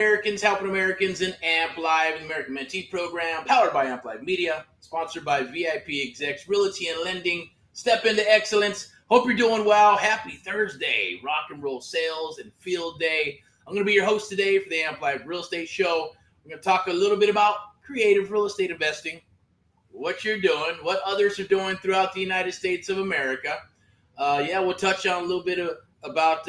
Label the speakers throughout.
Speaker 1: Americans helping Americans in AMP Live, the American Mentee Program, powered by AMP Live Media, sponsored by VIP Execs Realty and Lending. Step into excellence. Hope you're doing well. Happy Thursday, rock and roll sales and field day. I'm going to be your host today for the AMP Live Real Estate Show. We're going to talk a little bit about creative real estate investing, what you're doing, what others are doing throughout the United States of America. We'll touch on a little bit about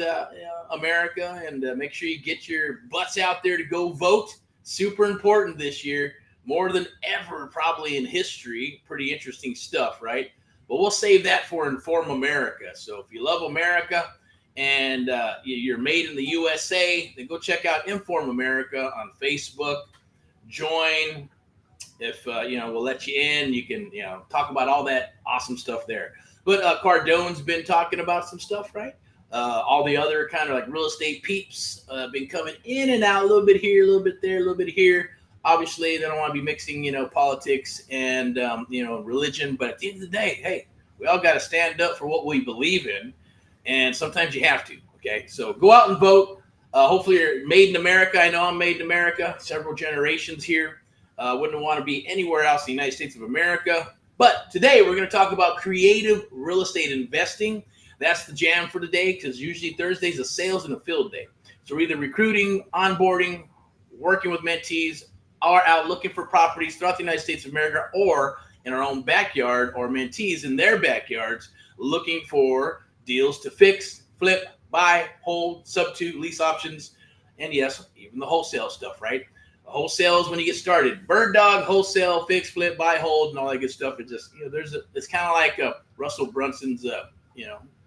Speaker 1: America and make sure you get your butts out there to go vote. Super important this year, more than ever probably in history. Pretty interesting stuff, right? But we'll save that for Inform America. So if you love America and you're made in the USA, then go check out Inform America on Facebook. Join. If we'll let you in, you can talk about all that awesome stuff there. But Cardone's been talking about some stuff, right? All the other kind of like real estate peeps been coming in and out, a little bit here, a little bit there, a little bit here. Obviously, they don't want to be mixing, politics and religion. But at the end of the day, hey, we all got to stand up for what we believe in, and sometimes you have to. Okay, so go out and vote. Hopefully, you're made in America. I know I'm made in America. Several generations here. Wouldn't want to be anywhere else in the United States of America. But today we're going to talk about creative real estate investing. That's the jam for today because usually Thursday's a sales and a field day. So we're either recruiting, onboarding, working with mentees, or out looking for properties throughout the United States of America or in our own backyard or mentees in their backyards looking for deals to fix, flip, buy, hold, substitute, lease options, and yes, even the wholesale stuff, right? Wholesale is when you get started. Bird dog, wholesale, fix, flip, buy, hold, and all that good stuff. It just, it's kind of like Russell Brunson's,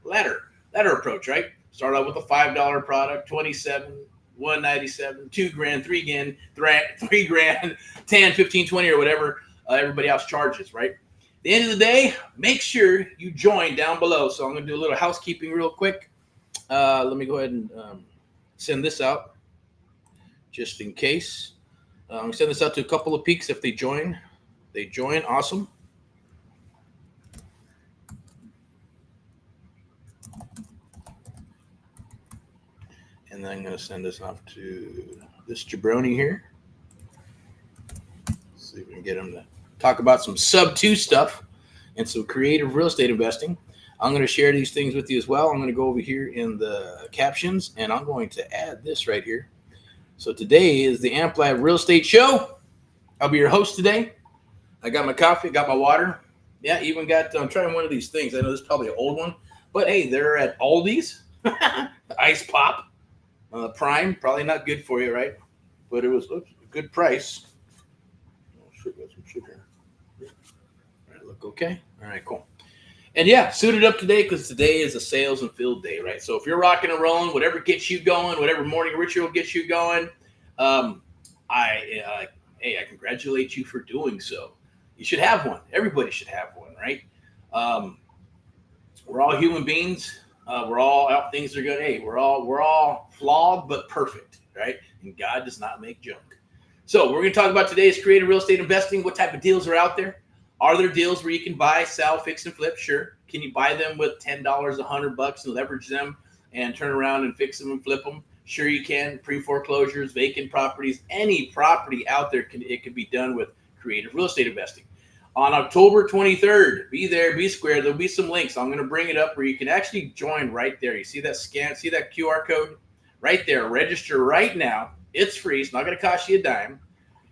Speaker 1: ladder approach, right? Start out with a $5 product, 27, 197, $2,000, $3,000, 10, 15, 20, or whatever everybody else charges, right? At the end of the day, make sure you join down below. So I'm going to do a little housekeeping real quick. Let me go ahead and send this out just in case. Send this out to a couple of peaks if they join. Awesome. And then I'm going to send this off to this jabroni here. See if we can get him to talk about some sub 2 stuff and some creative real estate investing. I'm going to share these things with you as well. I'm going to go over here in the captions and I'm going to add this right here. So today is the AMP Live Real Estate Show. I'll be your host today. I got my coffee, got my water. Yeah, even got, I'm trying one of these things. I know this is probably an old one, but hey, they're at Aldi's. Ice Pop. Prime, probably not good for you, right? But it was a good price. Oh, shit, got some sugar. All right, look okay. All right, cool. And yeah, suited up today because today is a sales and field day, right? So if you're rocking and rolling, whatever gets you going, whatever morning ritual gets you going, I congratulate you for doing so. You should have one. Everybody should have one, right? We're all human beings. We're all out. Things are good. Hey, we're all flawed but perfect, right? And God does not make junk. So we're going to talk about today's creative real estate investing. What type of deals are out there? Are there deals where you can buy, sell, fix, and flip? Sure. Can you buy them with $10, $100 and leverage them and turn around and fix them and flip them? Sure you can. Pre-foreclosures, vacant properties, any property out there, it can be done with creative real estate investing. On October 23rd, be there, be square. There'll be some links. I'm going to bring it up where you can actually join right there. You see that scan? See that QR code? Right there. Register right now. It's free. It's not going to cost you a dime.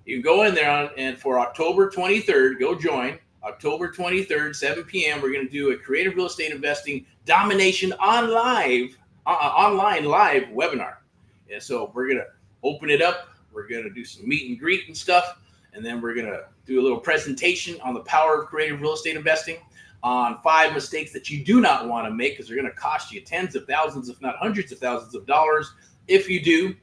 Speaker 1: You can go in there and for October 23rd, go join. October 23rd, 7 p.m., we're going to do a creative real estate investing domination online live webinar. And so we're going to open it up. We're going to do some meet and greet and stuff. And then we're going to do a little presentation on the power of creative real estate investing on 5 mistakes that you do not want to make because they're going to cost you tens of thousands, if not hundreds of thousands of dollars if you do.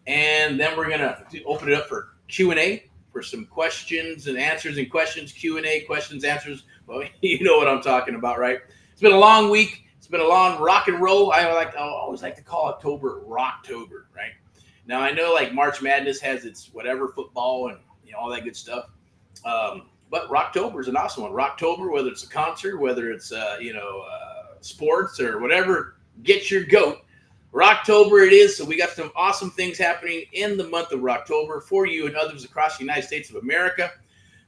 Speaker 1: And then we're going to open it up for Q&A for some questions and answers and questions, Q&A, questions, answers. Well, you know what I'm talking about, right? It's been a long week. It's been a long rock and roll. I always like to call October Rocktober, right? Now, I know like March Madness has its whatever football and all that good stuff. But Rocktober is an awesome one. Rocktober, whether it's a concert, whether it's, sports or whatever, get your goat. Rocktober it is, so we got some awesome things happening in the month of October for you and others across the United States of America.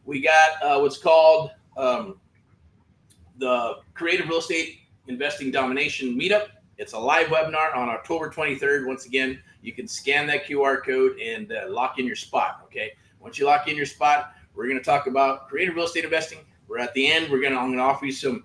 Speaker 1: We got what's called the Creative Real Estate Investing Domination Meetup. It's a live webinar on October 23rd. Once again, you can scan that QR code and lock in your spot, okay? Once you lock in your spot, we're going to talk about creative real estate investing. We're at the end. I'm going to offer you some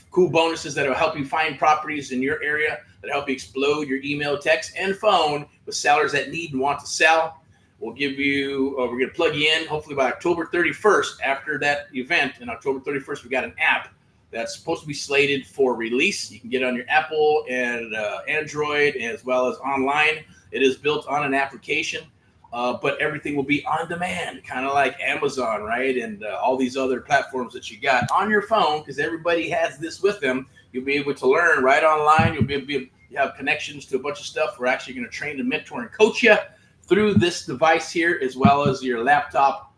Speaker 1: cool bonuses that will help you find properties in your area, that help you explode your email, text, and phone with sellers that need and want to sell. We'll give you, we're going to plug you in hopefully by October 31st. After that event, on October 31st, we got an app that's supposed to be slated for release. You can get it on your Apple and Android as well as online. It is built on an application, but everything will be on demand, kind of like Amazon, right? And all these other platforms that you got on your phone, because everybody has this with them. You'll be able to learn right online. You have connections to a bunch of stuff. We're actually going to train and mentor and coach you through this device here, as well as your laptop,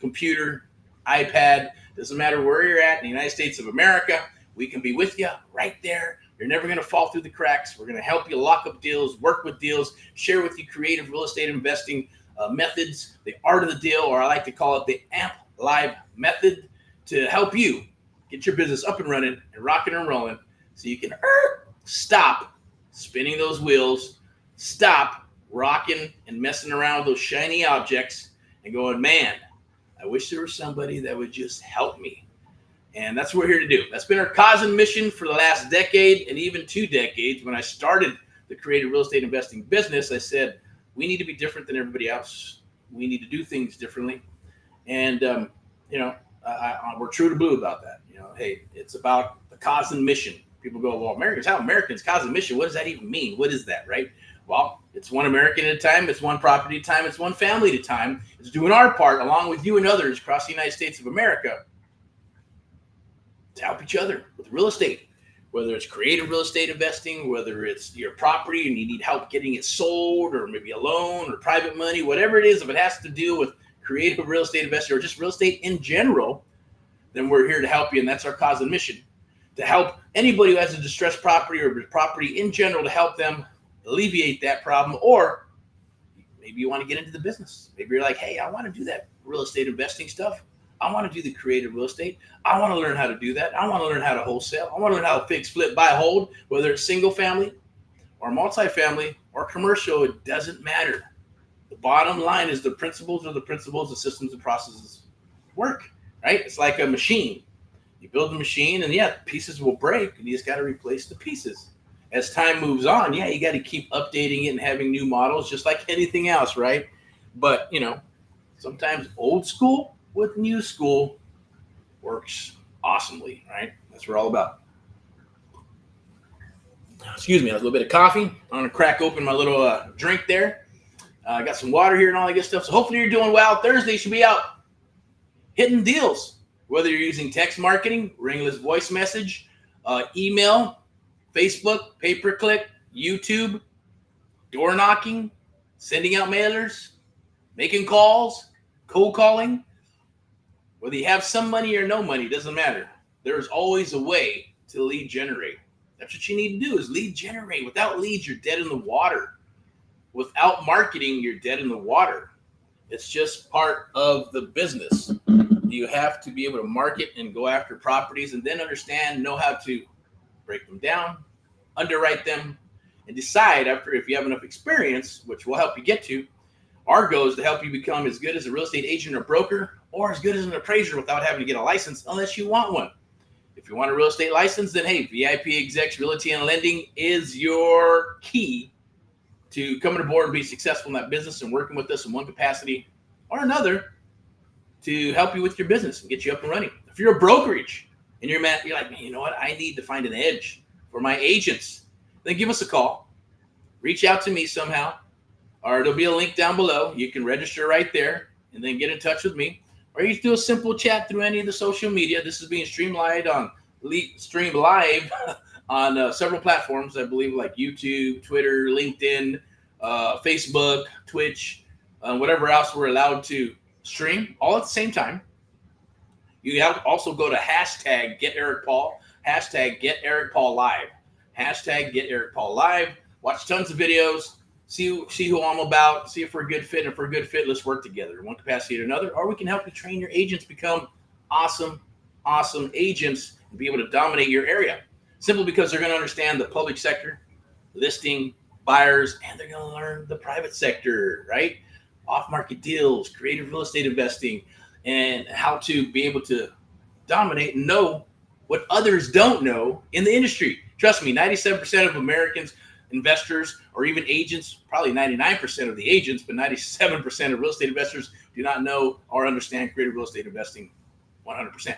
Speaker 1: computer, iPad. Doesn't matter where you're at in the United States of America. We can be with you right there. You're never going to fall through the cracks. We're going to help you lock up deals, work with deals, share with you creative real estate investing methods, the art of the deal, or I like to call it the AMP Live method, to help you get your business up and running and rocking and rolling so you can stop spinning those wheels, stop rocking and messing around with those shiny objects and going, man, I wish there was somebody that would just help me. And that's what we're here to do. That's been our cause and mission for the last decade and even 2 decades. When I started the creative real estate investing business, I said, we need to be different than everybody else. We need to do things differently. And, we're true to blue about that. Hey, it's about the cause and mission. People go, well, Americans, cause and mission. What does that even mean? What is that, right? Well, it's one American at a time. It's one property at a time. It's one family at a time. It's doing our part along with you and others across the United States of America to help each other with real estate, whether it's creative real estate investing, whether it's your property and you need help getting it sold, or maybe a loan or private money, whatever it is. If it has to do with creative real estate investing or just real estate in general, then we're here to help you. And that's our cause and mission, to help anybody who has a distressed property or property in general, to help them alleviate that problem. Or maybe you want to get into the business. Maybe you're like, hey, I want to do that real estate investing stuff. I want to do the creative real estate. I want to learn how to do that. I want to learn how to wholesale. I want to learn how to fix, flip, buy, hold, whether it's single family or multifamily or commercial. It doesn't matter. The bottom line is the principles, the systems and processes work, right? It's like a machine. You build the machine and pieces will break and you just got to replace the pieces. As time moves on, you got to keep updating it and having new models, just like anything else, right? But, sometimes old school with new school works awesomely, right? That's what we're all about. Excuse me, a little bit of coffee. I'm going to crack open my little drink there. I got some water here and all that good stuff. So hopefully you're doing well. Thursday should be out hitting deals, whether you're using text marketing, ringless voice message, email, Facebook, pay-per-click, YouTube, door knocking, sending out mailers, making calls, cold calling. Whether you have some money or no money, doesn't matter. There's always a way to lead generate. That's what you need to do, is lead generate. Without leads, you're dead in the water. Without marketing, you're dead in the water. It's just part of the business. You have to be able to market and go after properties and then know how to break them down, underwrite them, and decide if you have enough experience, which will help you get to. Our goal is to help you become as good as a real estate agent or broker, or as good as an appraiser without having to get a license, unless you want one. If you want a real estate license, then hey, VIP Execs Realty and Lending is your key to coming aboard and be successful in that business and working with us in one capacity or another to help you with your business and get you up and running. If you're a brokerage and you're like, man, you know what? I need to find an edge for my agents. Then give us a call. Reach out to me somehow, or there'll be a link down below. You can register right there and then get in touch with me. Or you can do a simple chat through any of the social media. This is being streamed live on several platforms, I believe, like YouTube, Twitter, LinkedIn, Facebook, Twitch, whatever else we're allowed to stream, all at the same time. You have also go to hashtag Get Eric Paul, hashtag Get Eric Paul Live, hashtag Get Eric Paul Live. Watch tons of videos, see who I'm about, see if we're a good fit. And if we're a good fit, let's work together in one capacity or another, or we can help you train your agents become awesome, awesome agents and be able to dominate your area. Simply because they're going to understand the public sector, listing, buyers, and they're going to learn the private sector, right? Off-market deals, creative real estate investing, and how to be able to dominate and know what others don't know in the industry. Trust me, 97% of Americans, investors, or even agents, probably 99% of the agents, but 97% of real estate investors do not know or understand creative real estate investing 100%.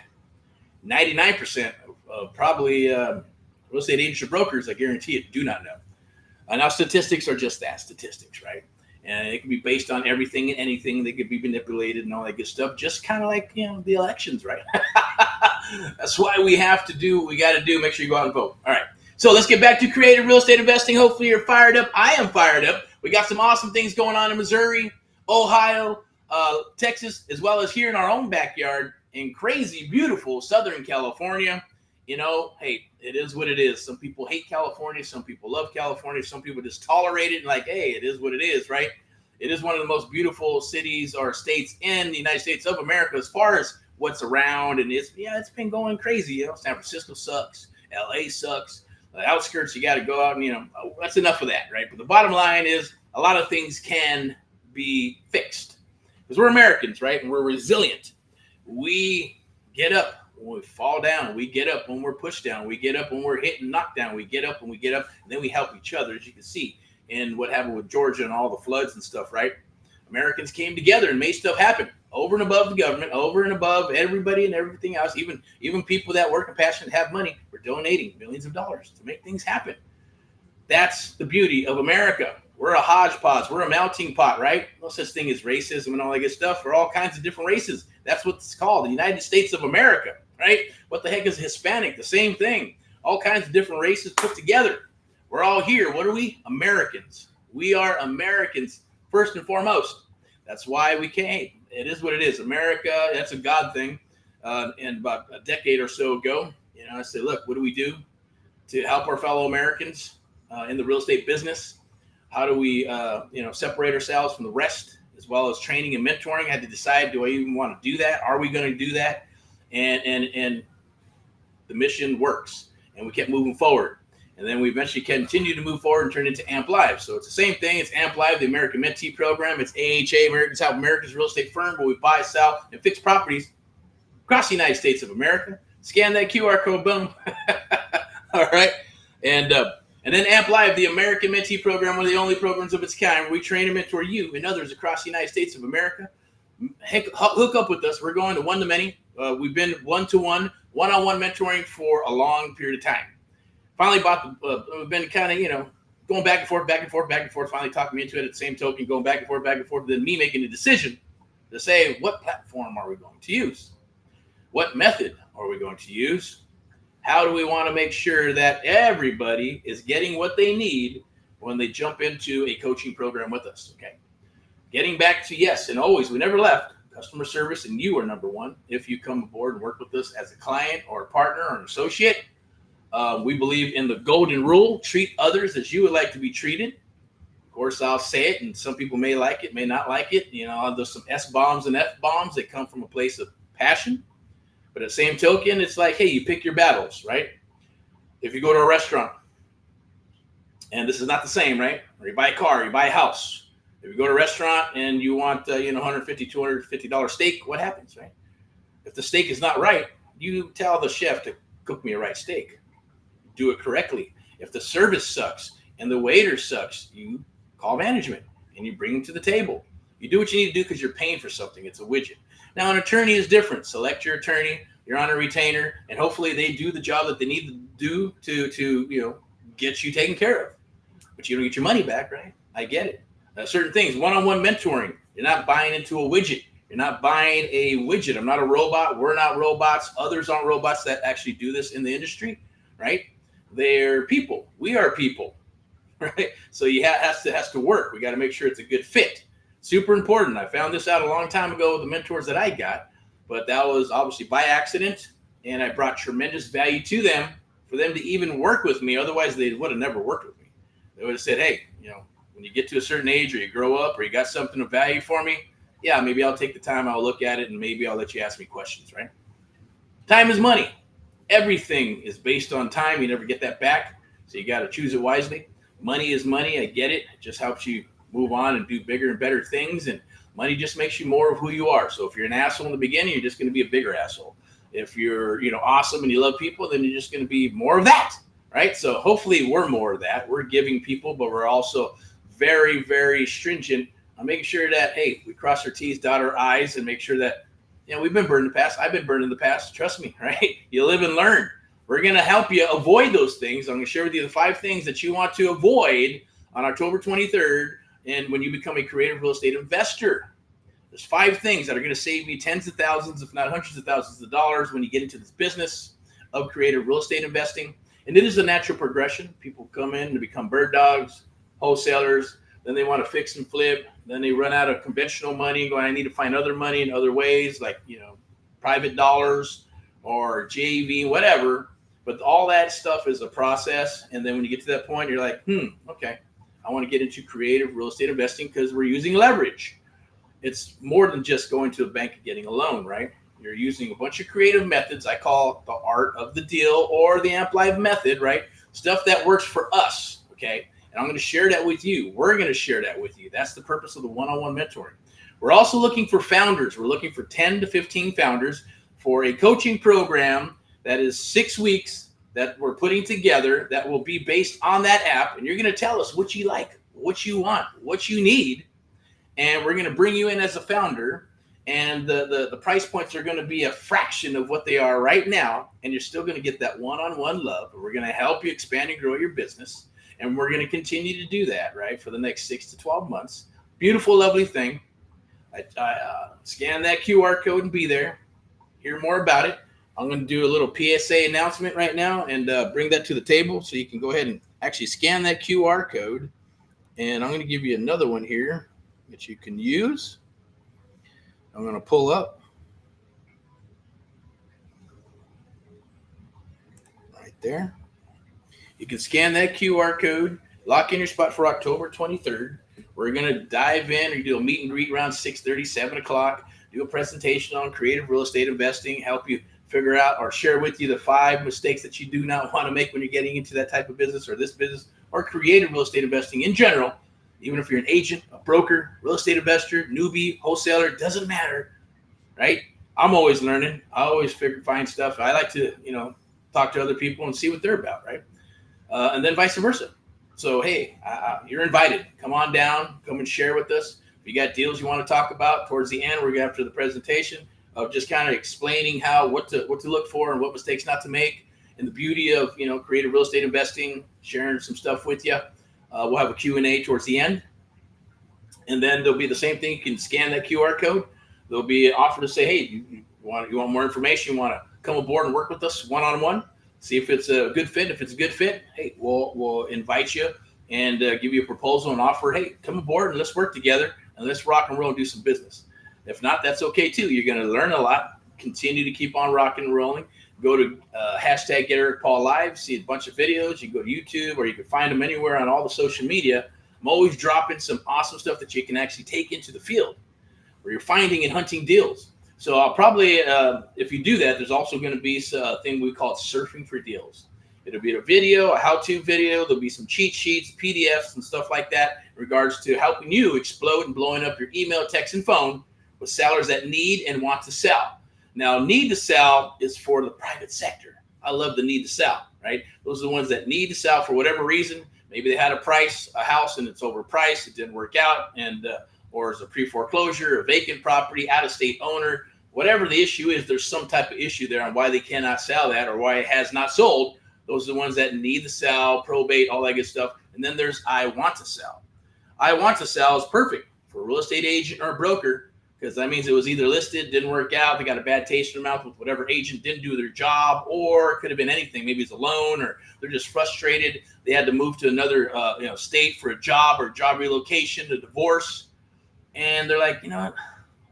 Speaker 1: 99% of probably real estate agents or brokers, I guarantee it, do not know. Now, statistics are just that, statistics, right? And it can be based on everything and anything. They could be manipulated and all that good stuff, just kind of like, the elections, right? That's why we have to do what we got to do. Make sure you go out and vote. All right. So let's get back to creative real estate investing. Hopefully you're fired up. I am fired up. We got some awesome things going on in Missouri, Ohio, Texas, as well as here in our own backyard in crazy, beautiful Southern California. Hey, it is what it is. Some people hate California. Some people love California. Some people just tolerate it and like, hey, it is what it is, right? It is one of the most beautiful cities or states in the United States of America as far as what's around. And it's been going crazy. San Francisco sucks. LA sucks. The outskirts, you got to go out and, that's enough of that, right? But the bottom line is a lot of things can be fixed because we're Americans, right? And we're resilient. We get up when we fall down. We get up when we're pushed down. We get up when we're hit and knocked down. We get up when we get up, and then we help each other, as you can see in what happened with Georgia and all the floods and stuff, right? Americans came together and made stuff happen over and above the government, over and above everybody and everything else. Even people that work and passionate have money were donating millions of dollars to make things happen. That's the beauty of America. We're a hodgepodge. We're a melting pot, right? No such thing as racism and all that good stuff. We're all kinds of different races. That's what it's called, the United States of America, right? What the heck is Hispanic? The same thing. All kinds of different races put together. We're all here. What are we? Americans. We are Americans first and foremost. That's why we came. It is what it is. America, that's a God thing. And about a decade or so ago, I said, look, what do we do to help our fellow Americans in the real estate business? How do we, separate ourselves from the rest, as well as training and mentoring? I had to decide, do I even want to do that? Are we going to do that? And the mission works, and we kept moving forward. And then we eventually continued to move forward and turn into AMP Live. So it's the same thing. It's AMP Live, the American Mentee Program. It's AHA, American South America's real estate firm, where we buy, sell, and fix properties across the United States of America. Scan that QR code, boom. All right. And then AMP Live, the American Mentee Program, one of the only programs of its kind, where we train and mentor you and others across the United States of America. Hook up with us. We're going to one-to-many. We've been one-to-one, one-on-one mentoring for a long period of time. Finally we've been kind of, going back and forth, finally talking me into it at the same token, going back and forth, then me making a decision to say, what platform are we going to use? What method are we going to use? How do we want to make sure that everybody is getting what they need when they jump into a coaching program with us, okay? Getting back to, yes, and always, we never left, customer service, and you are number one. If you come aboard and work with us as a client or a partner or an associate, we believe in the golden rule: treat others as you would like to be treated. Of course, I'll say it, and some people may like it, may not like it. There's some S-bombs and F-bombs that come from a place of passion. But at the same token, it's like, hey, you pick your battles, right? If you go to a restaurant, and this is not the same, right? Or you buy a car, you buy a house. If you go to a restaurant and you want, $150, $250 steak, what happens, right? If the steak is not right, you tell the chef to cook me a right steak. Do it correctly. If the service sucks and the waiter sucks, you call management and you bring them to the table. You do what you need to do because you're paying for something. It's a widget. Now, an attorney is different. Select your attorney. You're on a retainer, and hopefully they do the job that they need to do to get you taken care of. But you don't get your money back, right? I get it. Certain things, one-on-one mentoring. You're not buying into a widget. You're not buying a widget. I'm not a robot. We're not robots. Others aren't robots that actually do this in the industry, right? They're people. We are people, right? So has to work. We got to make sure it's a good fit. Super important. I found this out a long time ago with the mentors that I got, but that was obviously by accident, and I brought tremendous value to them for them to even work with me. Otherwise, they would have never worked with me. They would have said, hey, when you get to a certain age or you grow up or you got something of value for me, yeah, maybe I'll take the time, I'll look at it, and maybe I'll let you ask me questions, right? Time is money. Everything is based on time. You never get that back. So you got to choose it wisely. Money is money. I get it. It just helps you move on and do bigger and better things. And money just makes you more of who you are. So if you're an asshole in the beginning, you're just going to be a bigger asshole. If you're, awesome and you love people, then you're just going to be more of that, right? So hopefully we're more of that. We're giving people, but we're also very, very stringent on making sure that, hey, we cross our T's, dot our I's, and make sure that, we've been burned in the past. I've been burned in the past. Trust me, right? You live and learn. We're going to help you avoid those things. I'm going to share with you the 5 things that you want to avoid on October 23rd. And when you become a creative real estate investor, there's 5 things that are going to save you tens of thousands, if not hundreds of thousands of dollars when you get into this business of creative real estate investing. And it is a natural progression. People come in to become bird dogs, wholesalers. Then they want to fix and flip. Then they run out of conventional money, going, I need to find other money in other ways, like, private dollars or JV, whatever. But all that stuff is a process. And then when you get to that point, you're like, okay, I want to get into creative real estate investing because we're using leverage. It's more than just going to a bank and getting a loan, right? You're using a bunch of creative methods. I call it the art of the deal or the Amp Live method, right? Stuff that works for us, okay? And I'm going to share that with you. We're going to share that with you. That's the purpose of the one-on-one mentoring. We're also looking for founders. We're looking for 10 to 15 founders for a coaching program that is 6 weeks that we're putting together that will be based on that app. And you're going to tell us what you like, what you want, what you need. And we're going to bring you in as a founder. And the price points are going to be a fraction of what they are right now. And you're still going to get that one-on-one love. We're going to help you expand and grow your business. And we're going to continue to do that, right, for the next 6 to 12 months. Beautiful, lovely thing. I scan that QR code and be there. Hear more about it. I'm going to do a little PSA announcement right now and bring that to the table so you can go ahead and actually scan that QR code. And I'm going to give you another one here that you can use. I'm going to pull up right there. You can scan that QR code, lock in your spot for October 23rd. We're going to dive in or do a meet and greet around 6:30, 7 o'clock, do a presentation on creative real estate investing, help you figure out or share with you the 5 mistakes that you do not want to make when you're getting into that type of business or this business or creative real estate investing in general. Even if you're an agent, a broker, real estate investor, newbie, wholesaler, doesn't matter, right? I'm always learning. I always find stuff. I like to, talk to other people and see what they're about, right? And then vice versa. So, hey, you're invited. Come on down. Come and share with us. If you got deals you want to talk about towards the end, we're going after the presentation of just kind of explaining what to look for and what mistakes not to make, and the beauty of creative real estate investing. Sharing some stuff with you. We'll have a Q&A towards the end, and then there'll be the same thing. You can scan that QR code. There'll be an offer to say, hey, you want more information? You want to come aboard and work with us one-on-one? See if it's a good fit. If it's a good fit, hey, we'll invite you and give you a proposal and offer. Hey, come aboard and let's work together and let's rock and roll and do some business. If not, that's okay too. You're going to learn a lot. Continue to keep on rocking and rolling. Go to hashtag Get Eric Paul Live. See a bunch of videos. You can go to YouTube or you can find them anywhere on all the social media. I'm always dropping some awesome stuff that you can actually take into the field where you're finding and hunting deals. So I'll probably, if you do that, there's also going to be a thing we call surfing for deals. It'll be a video, a how-to video. There'll be some cheat sheets, PDFs, and stuff like that in regards to helping you explode and blowing up your email, text, and phone with sellers that need and want to sell. Now, need to sell is for the private sector. I love the need to sell, right? Those are the ones that need to sell for whatever reason. Maybe they had a house, and it's overpriced. It didn't work out, and or it's a pre-foreclosure, a vacant property, out-of-state owner. Whatever the issue is, there's some type of issue there on why they cannot sell that or why it has not sold. Those are the ones that need to sell, probate, all that good stuff. And then there's I want to sell. I want to sell is perfect for a real estate agent or a broker because that means it was either listed, didn't work out, they got a bad taste in their mouth with whatever agent didn't do their job, or it could have been anything. Maybe it's a loan or they're just frustrated. They had to move to another state for a job or job relocation, a divorce. And they're like, you know what?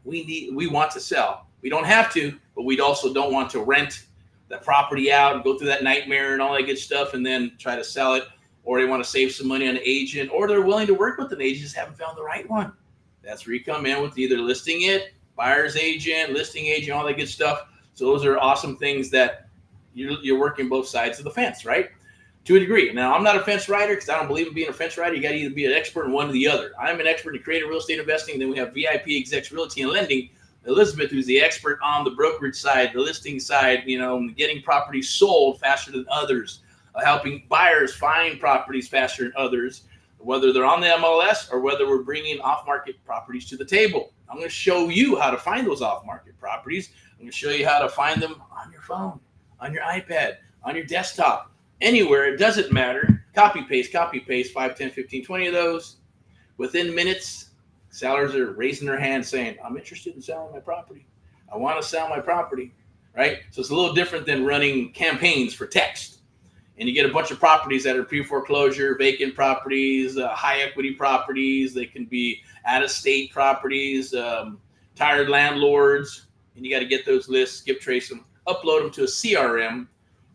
Speaker 1: We want to sell. We don't have to, but we also don't want to rent the property out and go through that nightmare and all that good stuff and then try to sell it or they want to save some money on an agent, or they're willing to work with an agent, just haven't found the right one. That's where you come in with either listing it, buyer's agent, listing agent, all that good stuff. So those are awesome things that you're working both sides of the fence, right? To a degree. Now, I'm not a fence rider because I don't believe in being a fence rider. You got to either be an expert in one or the other. I'm an expert in creative real estate investing. Then we have VIP Execs Realty and Lending, Elizabeth, who's the expert on the brokerage side, the listing side, getting properties sold faster than others, helping buyers find properties faster than others, whether they're on the MLS or whether we're bringing off-market properties to the table. I'm going to show you how to find those off-market properties. I'm going to show you how to find them on your phone, on your iPad, on your desktop, anywhere. It doesn't matter. Copy, paste, 5, 10, 15, 20 of those. Within minutes, sellers are raising their hand saying, I'm interested in selling my property. I want to sell my property, right? So it's a little different than running campaigns for text. And you get a bunch of properties that are pre-foreclosure, vacant properties, high equity properties. They can be out-of-state properties, tired landlords. And you got to get those lists, skip trace them, upload them to a CRM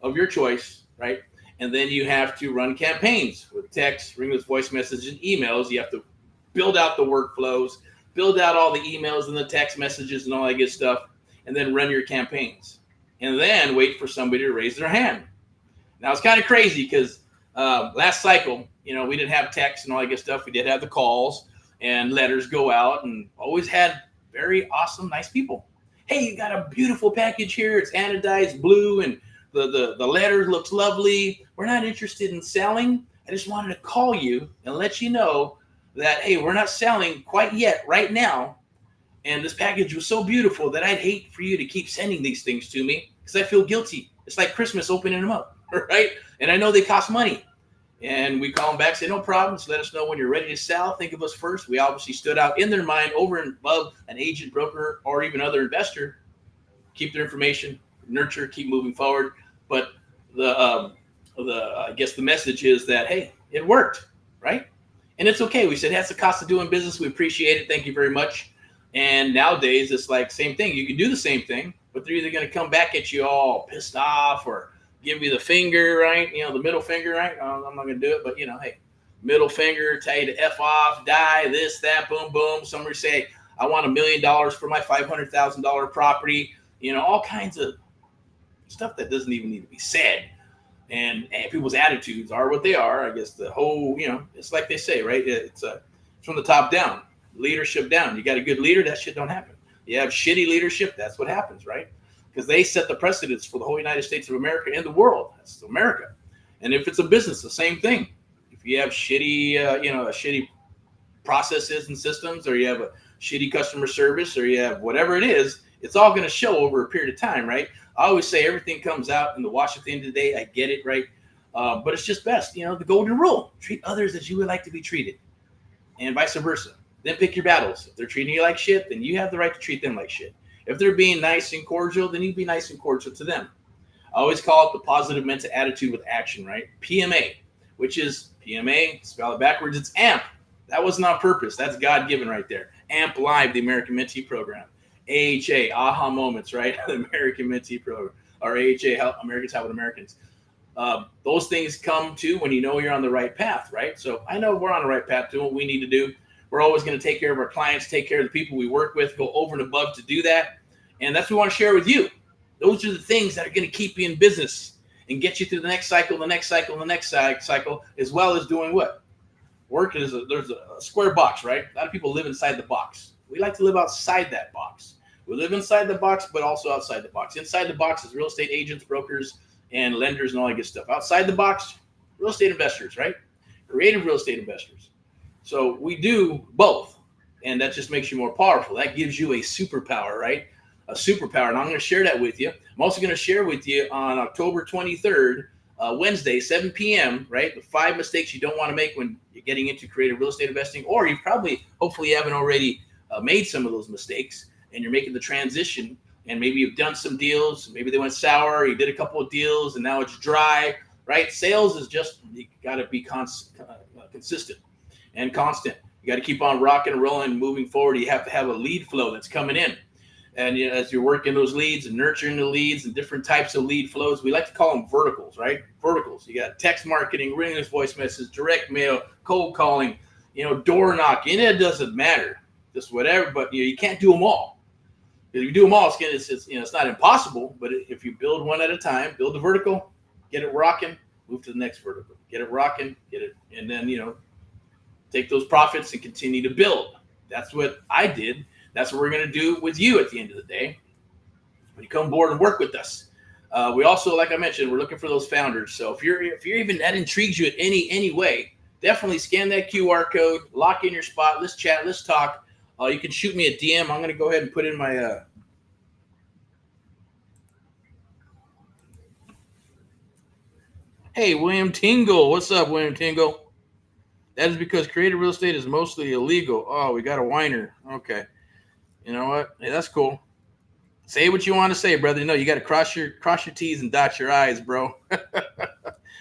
Speaker 1: of your choice, right? And then you have to run campaigns with text, ring with voice messages, and emails. You have to build out the workflows, build out all the emails and the text messages and all that good stuff, and then run your campaigns. And then wait for somebody to raise their hand. Now, it's kind of crazy because last cycle, we didn't have text and all that good stuff. We did have the calls and letters go out, and always had very awesome, nice people. Hey, you got a beautiful package here. It's anodized blue, and the letter looks lovely. We're not interested in selling. I just wanted to call you and let you know that, hey, we're not selling quite yet right now. And this package was so beautiful that I'd hate for you to keep sending these things to me because I feel guilty. It's like Christmas opening them up, right? And I know they cost money. And we call them back, say, no problem. Just let us know when you're ready to sell. Think of us first. We obviously stood out in their mind over and above an agent, broker, or even other investor. Keep their information, nurture, keep moving forward. But I guess the message is that, hey, it worked, right? And it's okay. We said, that's the cost of doing business. We appreciate it. Thank you very much. And nowadays, it's like same thing. You can do the same thing, but they're either going to come back at you all pissed off or give you the finger, right? The middle finger, right? I'm not going to do it, but, hey, middle finger, tell you to F off, die, this, that, boom, boom. Somebody say, I want $1 million for my $500,000 property. All kinds of stuff that doesn't even need to be said. And people's attitudes are what they are. I guess the whole, it's like they say, right? It's from the top down, leadership down. You got a good leader, that shit don't happen. You have shitty leadership, that's what happens, right? Because they set the precedence for the whole United States of America and the world. That's America. And if it's a business, the same thing. If you have shitty, shitty processes and systems, or you have a shitty customer service, or you have whatever it is, it's all going to show over a period of time, right? I always say everything comes out in the wash at the end of the day. I get it, right? But it's just best, the golden rule. Treat others as you would like to be treated, and vice versa. Then pick your battles. If they're treating you like shit, then you have the right to treat them like shit. If they're being nice and cordial, then you be nice and cordial to them. I always call it the positive mental attitude with action, right? PMA, which is PMA, spell it backwards, it's AMP. That wasn't on purpose. That's God-given right there. AMP Live, the American Mentee Program. AHA, Aha Moments, right? The American Mentee Program. Or AHA, Americans Help with Americans. Those things come to when you know you're on the right path, right? So I know we're on the right path, doing what we need to do. We're always going to take care of our clients, take care of the people we work with, go over and above to do that. And that's what we want to share with you. Those are the things that are going to keep you in business and get you through the next cycle, the next cycle, the next cycle, as well as doing what? Work is there's a square box, right? A lot of people live inside the box. We like to live outside that box. We live inside the box, but also outside the box. Inside the box is real estate agents, brokers, and lenders and all that good stuff. Outside the box, real estate investors, right? Creative real estate investors. So we do both, and that just makes you more powerful. That gives you a superpower, right? A superpower, and I'm going to share that with you. I'm also going to share with you on October 23rd, Wednesday, 7 p.m., right? The 5 mistakes you don't want to make when you're getting into creative real estate investing, or you hopefully you haven't already made some of those mistakes, and you're making the transition, and maybe you've done some deals, maybe they went sour, you did a couple of deals, and now it's dry, right? Sales is just, you got to be consistent and constant. You got to keep on rocking and rolling and moving forward. You have to have a lead flow that's coming in. And as you're working those leads and nurturing the leads and different types of lead flows, we like to call them verticals, right? Verticals. You got text marketing, ringless voice messages, direct mail, cold calling, door knocking. It doesn't matter, just whatever. But you can't do them all. If you do them all, it's not impossible. But if you build one at a time, build the vertical, get it rocking, move to the next vertical, get it rocking, get it, and then take those profits and continue to build. That's what I did. That's what we're going to do with you at the end of the day when you come aboard and work with us. We also, like I mentioned, we're looking for those founders. So if you're even that intrigues you in any way, definitely scan that QR code, lock in your spot. Let's chat. Let's talk. You can shoot me a DM. I'm going to go ahead and put in my Hey, William Tingle. What's up, William Tingle? That is because creative real estate is mostly illegal. Oh, we got a whiner. Okay. You know what? Hey, that's cool. Say what you want to say, brother. You got to cross your T's and dot your I's, bro.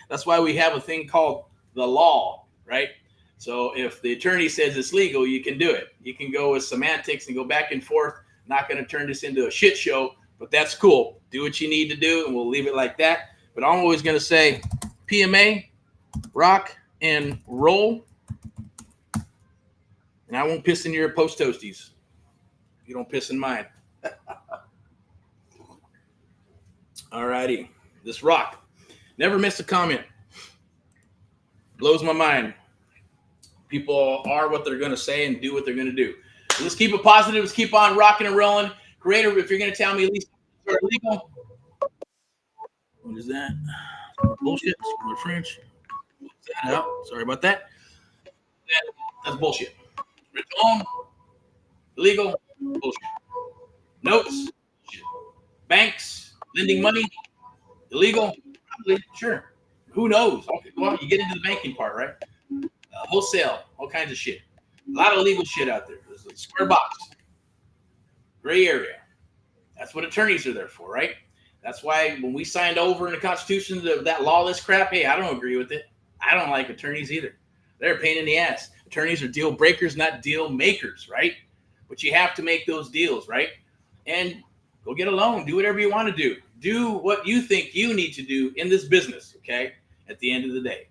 Speaker 1: That's why we have a thing called the law, right? So if the attorney says it's legal, you can do it. You can go with semantics and go back and forth. Not going to turn this into a shit show, but that's cool. Do what you need to do, and we'll leave it like that. But I'm always going to say PMA, rock, and roll. And I won't piss in your post toasties. You don't piss in mine. All righty. This rock. Never missed a comment. Blows my mind. People are what they're going to say and do what they're going to do. So let's keep it positive. Let's keep on rocking and rolling. Creator, if you're going to tell me at least illegal. What is that? Bullshit. My French. Sorry about that. That's bullshit. Return. Illegal. Bullshit. Notes. Bullshit. Banks. Lending money. Illegal. Probably. Sure. Who knows? Okay. Well, you get into the banking part, right? Wholesale. All kinds of shit. A lot of illegal shit out there. There's a square box. Gray area. That's what attorneys are there for, right? That's why when we signed over in the Constitution that lawless crap, hey, I don't agree with it. I don't like attorneys either. They're a pain in the ass. Attorneys are deal breakers, not deal makers, right? But you have to make those deals, right? And go get a loan. Do whatever you want to do. Do what you think you need to do in this business, okay? At the end of the day.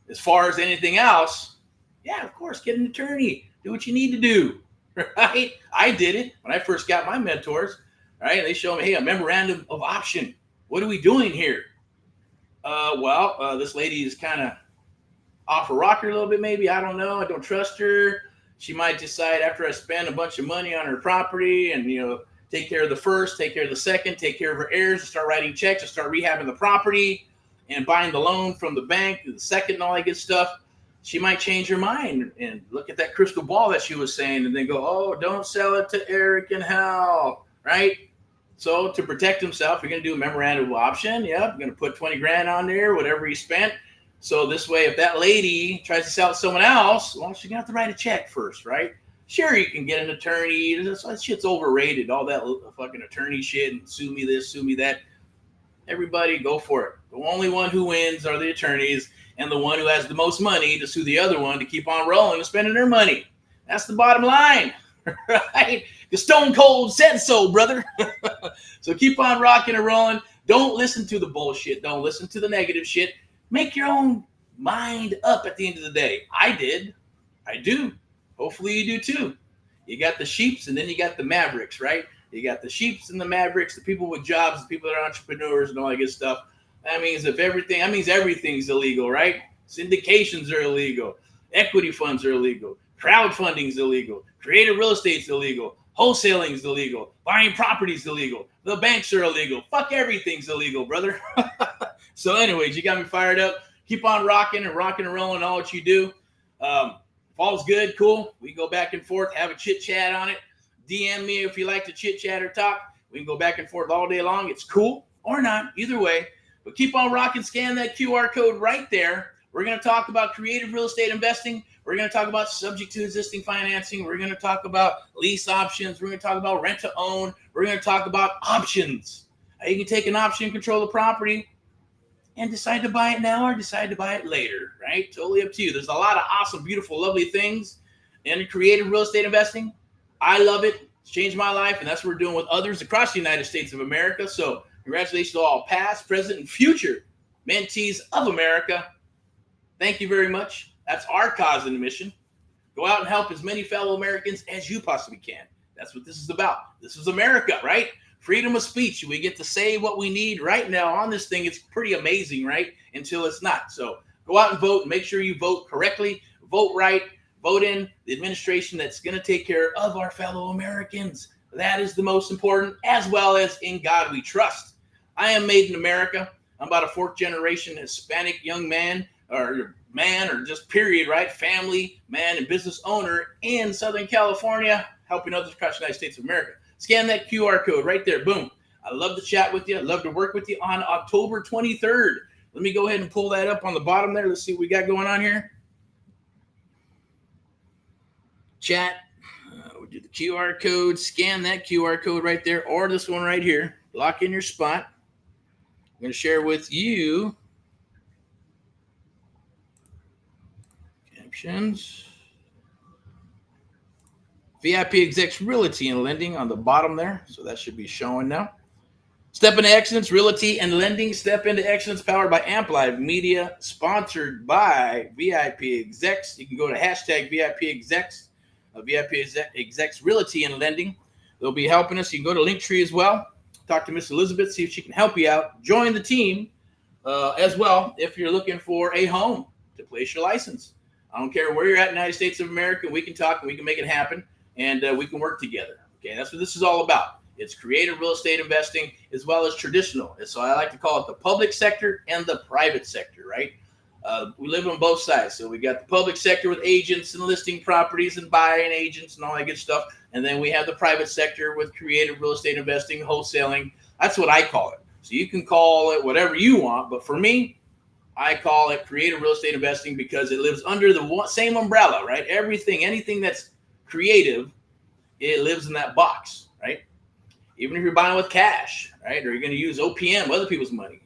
Speaker 1: As far as anything else, yeah, of course, get an attorney. Do what you need to do, right? I did it when I first got my mentors, right? They show me, hey, a memorandum of option. What are we doing here? This lady is kind of off a rocker a little bit, maybe. I don't know. I don't trust her. She might decide after I spend a bunch of money on her property and, take care of the first, take care of the second, take care of her heirs, and start writing checks and start rehabbing the property and buying the loan from the bank, the second and all that good stuff. She might change her mind and look at that crystal ball that she was saying and then go, oh, don't sell it to Eric and Hal, right? So to protect himself, you're going to do a memorandum of option. Yeah, I'm going to put 20 grand on there, whatever he spent. So this way, if that lady tries to sell it to someone else, well, she's going to have to write a check first, right? Sure, you can get an attorney. That shit's overrated, all that fucking attorney shit and sue me this, sue me that. Everybody go for it. The only one who wins are the attorneys and the one who has the most money to sue the other one to keep on rolling and spending their money. That's the bottom line, right? The Stone Cold said so, brother. So keep on rocking and rolling. Don't listen to the bullshit. Don't listen to the negative shit. Make your own mind up at the end of the day. I did. I do. Hopefully you do too. You got the sheeps and then you got the mavericks, right? You got the sheeps and the mavericks, the people with jobs, the people that are entrepreneurs and all that good stuff. That means everything's illegal, right? Syndications are illegal. Equity funds are illegal. Crowdfunding is illegal. Creative real estate's illegal. Wholesaling is illegal. Buying property is illegal. The banks are illegal. Fuck everything's illegal, brother. So anyways, you got me fired up. Keep on rocking and rolling all what you do. If all's good, cool. We can go back and forth, have a chit chat on it. DM me if you like to chit chat or talk. We can go back and forth all day long. It's cool or not, either way. But keep on rocking. Scan that QR code right there. We're going to talk about creative real estate investing. We're going to talk about subject to existing financing. We're going to talk about lease options. We're going to talk about rent to own. We're going to talk about options. You can take an option, control the property, and decide to buy it now or decide to buy it later, right? Totally up to you. There's a lot of awesome, beautiful, lovely things in creative real estate investing. I love it. It's changed my life, and that's what we're doing with others across the United States of America. So congratulations to all past, present, and future mentees of America. Thank you very much. That's our cause and mission. Go out and help as many fellow Americans as you possibly can. That's what this is about. This is America, right? Freedom of speech. We get to say what we need right now on this thing. It's pretty amazing, right? Until it's not. So go out and vote. Make sure you vote correctly, vote right, vote in the administration that's going to take care of our fellow Americans. That is the most important, as well as in God we trust. I am made in America. I'm about a fourth generation Hispanic young man or just period, right? Family, man, and business owner in Southern California, helping others across the United States of America. Scan that QR code right there. Boom. I love to chat with you. I love to work with you on October 23rd. Let me go ahead and pull that up on the bottom there. Let's see what we got going on here. Chat. We'll do the QR code. Scan that QR code right there, or this one right here. Lock in your spot. I'm going to share with you captions. VIP Execs Realty and Lending on the bottom there. So that should be showing now. Step into Excellence, Realty and Lending. Step into Excellence, powered by Amplive Media, sponsored by VIP Execs. You can go to hashtag VIP Execs, Execs Realty and Lending. They'll be helping us. You can go to Linktree as well. Talk to Miss Elizabeth, see if she can help you out. Join the team as well if you're looking for a home to place your license. I don't care where you're at in the United States of America. We can talk and we can make it happen, and we can work together. Okay, that's what this is all about. It's creative real estate investing as well as traditional. And so I like to call it the public sector and the private sector, right? We live on both sides. So we got the public sector with agents and listing properties and buying agents and all that good stuff. And then we have the private sector with creative real estate investing, wholesaling. That's what I call it. So you can call it whatever you want. But for me, I call it creative real estate investing because it lives under the same umbrella, right? Anything that's creative, it lives in that box, right? Even if you're buying with cash, right? Or you're going to use OPM, other people's money,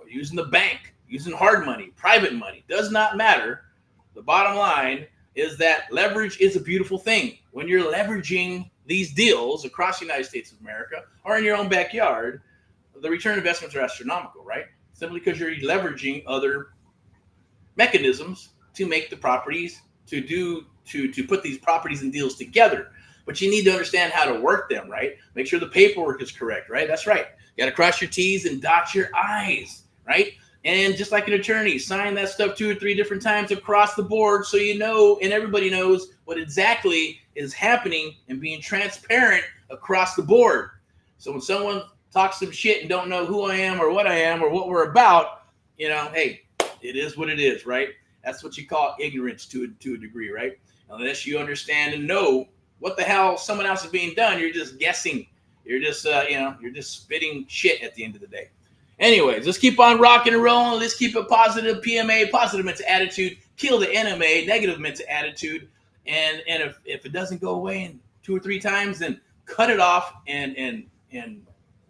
Speaker 1: using the bank, using hard money, private money, does not matter. The bottom line is that leverage is a beautiful thing. When you're leveraging these deals across the United States of America or in your own backyard, the return investments are astronomical, right? Simply because you're leveraging other mechanisms to make the properties, to put these properties and deals together. But you need to understand how to work them, right? Make sure the paperwork is correct, right? That's right. You got to cross your T's and dot your I's, right? And just like an attorney, sign that stuff 2 or 3 different times across the board so you know and everybody knows what exactly is happening and being transparent across the board. So when someone talks some shit and don't know who I am or what we're about, hey, it is what it is, right? That's what you call ignorance to a degree, right? Unless you understand and know what the hell someone else is being done, you're just guessing. You're just, you're just spitting shit at the end of the day. Anyways, let's keep on rocking and rolling. Let's keep a positive PMA, positive mental attitude. Kill the NMA, negative mental attitude. And if it doesn't go away in 2 or 3 times, then cut it off and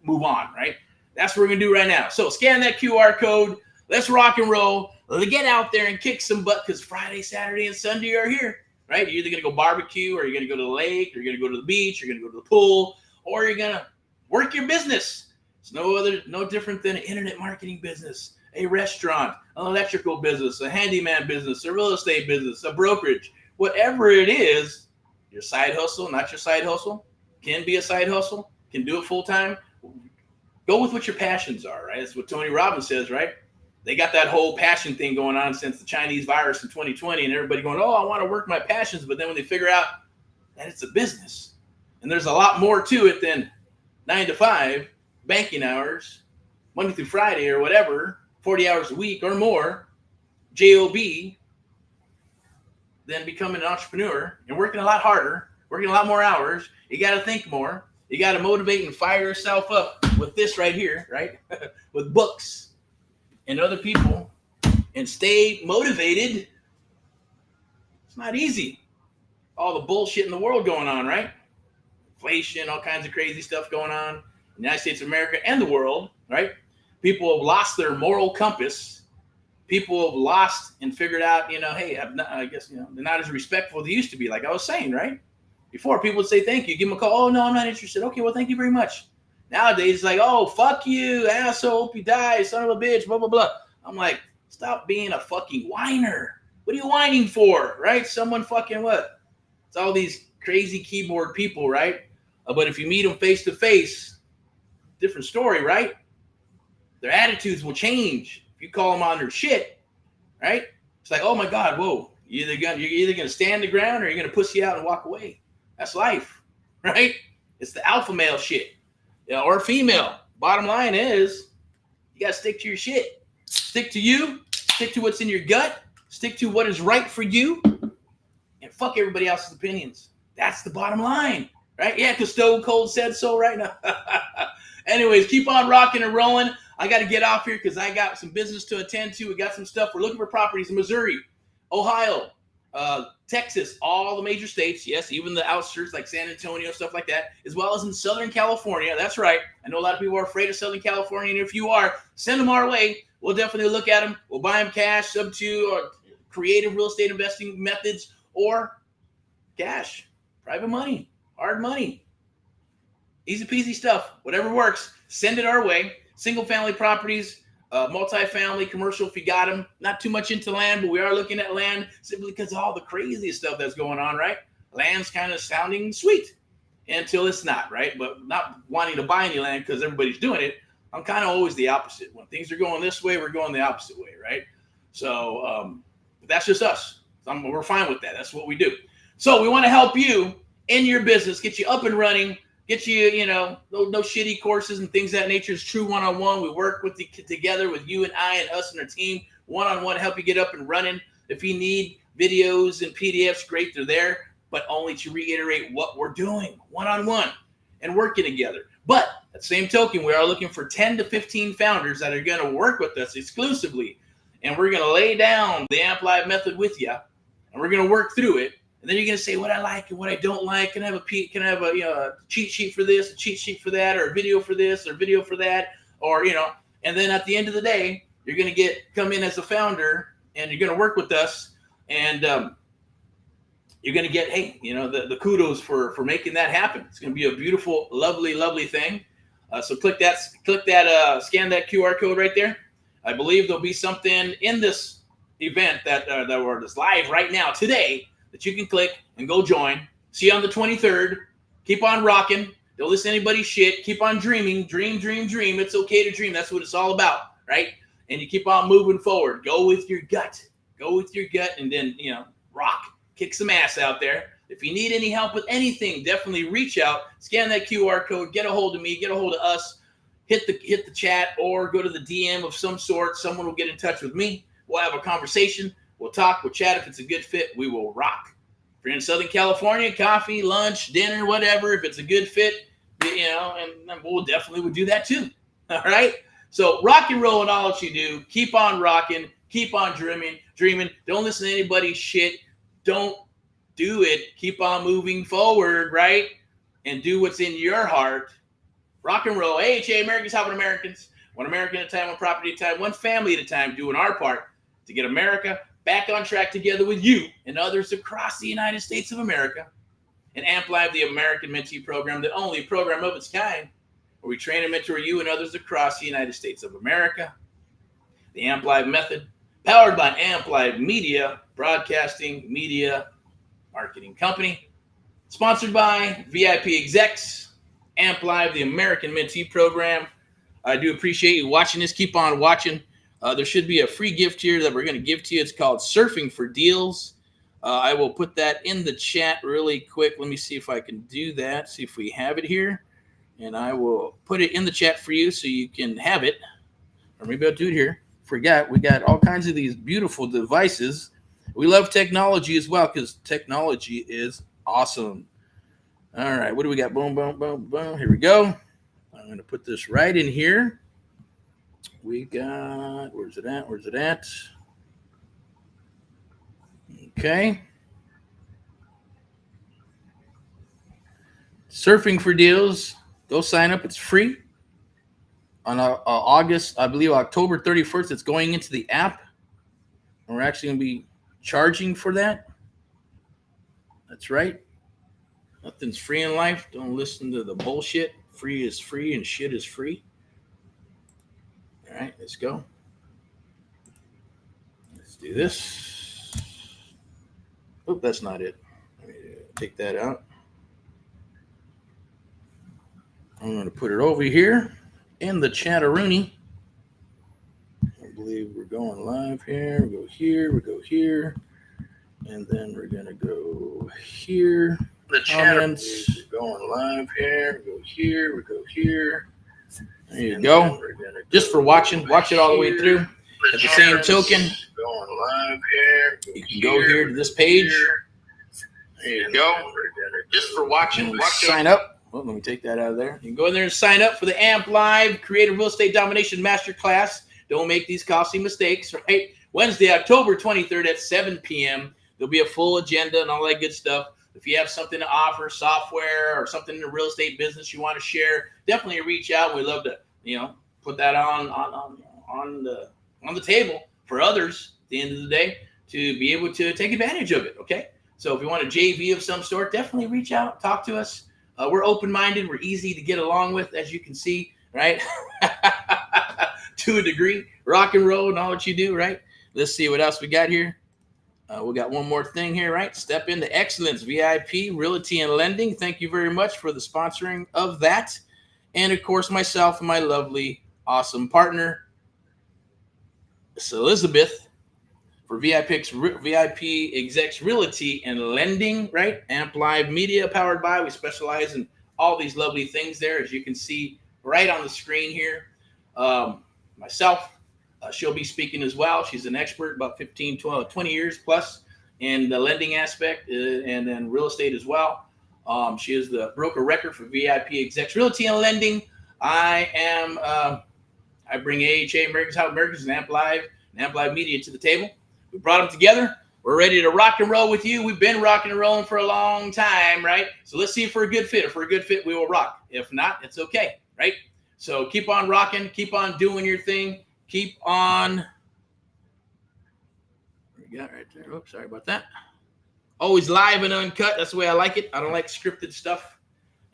Speaker 1: move on, right? That's what we're going to do right now. So scan that QR code. Let's rock and roll. Let's get out there and kick some butt because Friday, Saturday, and Sunday are here. Right? You're either going to go barbecue or you're going to go to the lake or you're going to go to the beach, you're going to go to the pool, or you're going to work your business. It's no different than an internet marketing business, a restaurant, an electrical business, a handyman business, a real estate business, a brokerage, whatever it is, your side hustle, not your side hustle, can be a side hustle, can do it full time. Go with what your passions are, right? That's what Tony Robbins says, right? They got that whole passion thing going on since the Chinese virus in 2020 and everybody going, oh, I want to work my passions. But then when they figure out that it's a business and there's a lot more to it than 9 to 5 banking hours, Monday through Friday or whatever, 40 hours a week or more, job, then becoming an entrepreneur and working a lot harder, working a lot more hours. You got to think more. You got to motivate and fire yourself up with this right here, right? With books and other people and stay motivated. It's not easy. All the bullshit in the world going on, right? Inflation, all kinds of crazy stuff going on in the United States of America and the world, right? People have lost their moral compass. People have lost and figured out, hey, I guess, they're not as respectful as they used to be, like I was saying, right? Before, people would say thank you, give them a call. Oh, no, I'm not interested. Okay, well, thank you very much. Nowadays, it's like, oh, fuck you, asshole, hope you die, son of a bitch, blah, blah, blah. I'm like, stop being a fucking whiner. What are you whining for, right? Someone fucking what? It's all these crazy keyboard people, right? But if you meet them face to face, different story, right? Their attitudes will change. If you call them on their shit, right? It's like, oh my God, whoa. You're either gonna stand the ground or you're gonna pussy out and walk away. That's life, right? It's the alpha male shit, or female. Bottom line is, you gotta stick to your shit. Stick to you. Stick to what's in your gut. Stick to what is right for you, and fuck everybody else's opinions. That's the bottom line, right? Yeah, because Stone Cold said so right now. Anyways, keep on rocking and rolling. I got to get off here because I got some business to attend to. We got some stuff. We're looking for properties in Missouri, Ohio, Texas, all the major states. Yes, even the outskirts like San Antonio, stuff like that, as well as in Southern California. That's right. I know a lot of people are afraid of Southern California, and if you are, send them our way. We'll definitely look at them. We'll buy them cash, sub to or creative real estate investing methods, or cash, private money, hard money. Easy peasy stuff. Whatever works, send it our way. Single family properties, multifamily, commercial if you got them. Not too much into land, but we are looking at land simply because of all the crazy stuff that's going on, right? Land's kind of sounding sweet until it's not, right? But not wanting to buy any land because everybody's doing it. I'm kind of always the opposite. When things are going this way, we're going the opposite way, right? So that's just us. We're fine with that. That's what we do. So we want to help you in your business, get you up and running, get you, no shitty courses and things of that nature. It's true one-on-one. We work with together with you and I and us and our team one-on-one, help you get up and running. If you need videos and PDFs, great, they're there, but only to reiterate what we're doing one-on-one and working together. But at the same token, we are looking for 10 to 15 founders that are going to work with us exclusively. And we're going to lay down the Amp Live method with you, and we're going to work through it. And then you're going to say what I like and what I don't like. Can I have a cheat sheet for this, a cheat sheet for that, or a video for this, or a video for that, or, and then at the end of the day, you're going to come in as a founder, and you're going to work with us, and you're going to get, the kudos for making that happen. It's going to be a beautiful, lovely, lovely thing. So scan that QR code right there. I believe there'll be something in this event that we're just live right now today that you can click and go join. See you on the 23rd. Keep on rocking. Don't listen to anybody's shit. Keep on dreaming. Dream, dream, dream. It's okay to dream. That's what it's all about, right? And you keep on moving forward. Go with your gut. Go with your gut, and then, rock. Kick some ass out there. If you need any help with anything, definitely reach out. Scan that QR code. Get a hold of me. Get a hold of us. Hit the chat or go to the DM of some sort. Someone will get in touch with me. We'll have a conversation. We'll talk. We'll chat. If it's a good fit, we will rock. If you're in Southern California, coffee, lunch, dinner, whatever. If it's a good fit, and we'll definitely do that too. All right. So rock and roll in all that you do. Keep on rocking. Keep on dreaming. Don't listen to anybody's shit. Don't do it. Keep on moving forward, right? And do what's in your heart. Rock and roll. AHA, Americans helping Americans. One American at a time, one property at a time, one family at a time, doing our part to get America back on track together with you and others across the United States of America. And Amp Live, the American Mentee Program, the only program of its kind, where we train and mentor you and others across the United States of America. The Amp Live method, powered by Amp Live Media, broadcasting, media, marketing company. Sponsored by VIP Execs, Amp Live, the American Mentee Program. I do appreciate you watching this. Keep on watching. There should be a free gift here that we're going to give to you. It's called Surfing for Deals. I will put that in the chat really quick. Let me see if I can do that. See if we have it here. And I will put it in the chat for you so you can have it. Or maybe I'll do it here. Forgot, we got all kinds of these beautiful devices. We love technology as well because technology is awesome. All right, what do we got? Boom, boom, boom, boom. Here we go. I'm going to put this right in here. We got, where's it at? Okay. Surfing for Deals. Go sign up. It's free. On October 31st, it's going into the app. And we're actually going to be charging for that. That's right. Nothing's free in life. Don't listen to the bullshit. Free is free and shit is free. All right, let's go. Let's do this. Oh, that's not it. Let me take that out. I'm going to put it over here in the chatteroonie. I believe we're going live here. We go here. We go here. And then we're going to go here. The comments. We're going live here. We go here. We go here. There you go. Just for watching. Watch it all the way through. At the same token, going live here. You can go here to this page. There you go. Just for watching. Sign up. Well, let me take that out of there. You can go in there and sign up for the AMP Live Creative Real Estate Domination Masterclass. Don't make these costly mistakes, right? Wednesday, October 23rd at 7 p.m. There'll be a full agenda and all that good stuff. If you have something to offer, software or something in the real estate business you want to share, definitely reach out. We'd love to, put that on the table for others at the end of the day to be able to take advantage of it. Okay. So if you want a JV of some sort, definitely reach out, talk to us. We're open-minded. We're easy to get along with, as you can see, right? To a degree, rock and roll and all that you do, right? Let's see what else we got here. We got one more thing here, right? Step into Excellence, VIP, Realty and Lending. Thank you very much for the sponsoring of that. And, of course, myself and my lovely, awesome partner, Miss Elizabeth, for VIP Execs Realty and Lending, right? AMP Live Media powered by. We specialize in all these lovely things there, as you can see right on the screen here. Myself, she'll be speaking as well. She's an expert, about 15, 12, 20 years plus in the lending aspect and then real estate as well. She is the broker record for VIP Execs Realty and Lending. I bring AHA, America's House Americans, and AMP Live Media to the table. We brought them together. We're ready to rock and roll with you. We've been rocking and rolling for a long time, right? So let's see if we're a good fit. If we're a good fit, we will rock. If not, it's okay, right? So keep on rocking. Keep on doing your thing. Keep on. What we got right there? Oops, sorry about that. Always live and uncut. That's the way I like it. I don't like scripted stuff.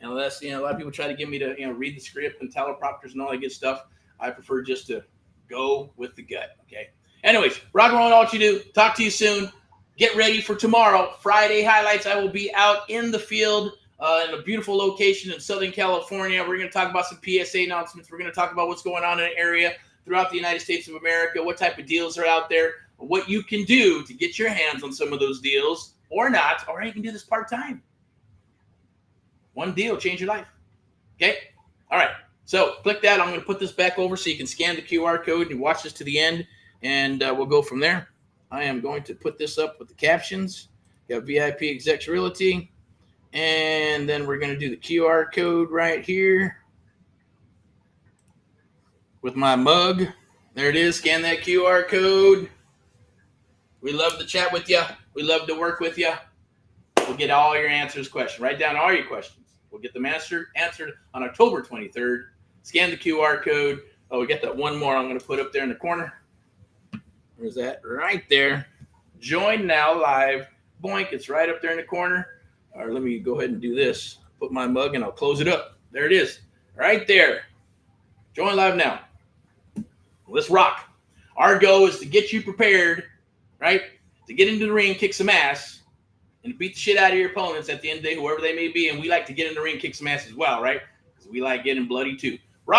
Speaker 1: Unless, a lot of people try to get me to, read the script and teleprompters and all that good stuff. I prefer just to go with the gut, okay? Anyways, rock and roll all what you do. Talk to you soon. Get ready for tomorrow. Friday highlights. I will be out in the field in a beautiful location in Southern California. We're going to talk about some PSA announcements. We're going to talk about what's going on in the area throughout the United States of America, what type of deals are out there, what you can do to get your hands on some of those deals or not, or you can do this part-time. One deal, change your life. Okay? All right. So click that. I'm going to put this back over so you can scan the QR code and watch this to the end. And we'll go from there. I am going to put this up with the captions. Got VIP Execs Realty. And then we're going to do the QR code right here with my mug. There it is. Scan that QR code. We love to chat with you. We love to work with you. We'll get all your answers, questions. Write down all your questions. We'll get them answered on October 23rd. Scan the QR code. Oh, we got that one more I'm going to put up there in the corner. Where's that? Right there. Join now live. Boink. It's right up there in the corner. All right, let me go ahead and do this. Put my mug and I'll close it up. There it is. Right there. Join live now. Let's rock. Our goal is to get you prepared, right? To get into the ring, kick some ass, and beat the shit out of your opponents at the end of the day, whoever they may be. And we like to get in the ring, kick some ass as well, right? Because we like getting bloody too.